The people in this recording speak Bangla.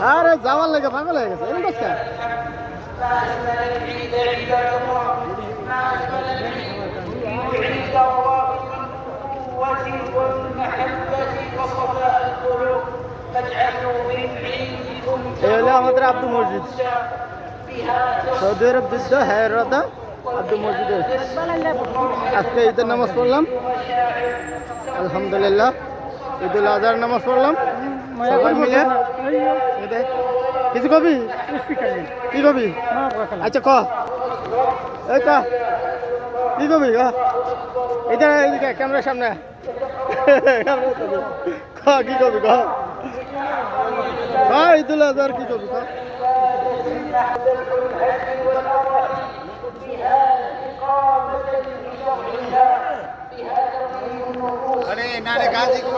আরে যাওয়ার লাগে পাগল হয়ে গেছে এরকম বসকা এই হলো আমাদের আব্দু মসজিদ সৌদি আরব যুদ্ধ হেরতা আব্দু মসজিদে আজকে ঈদের নামাজ পড়লাম আলহামদুলিল্লাহ ঈদুল আজহার নামাজ পড়লাম সবাই মিলে কিছু কবি কি কবি আচ্ছা ক এই ক কি কবি এটা এইদিকে ক্যামেরার সামনে ক কি কবি ক ঈদুল আজহার কি কবি ক अरे नारे गाजी को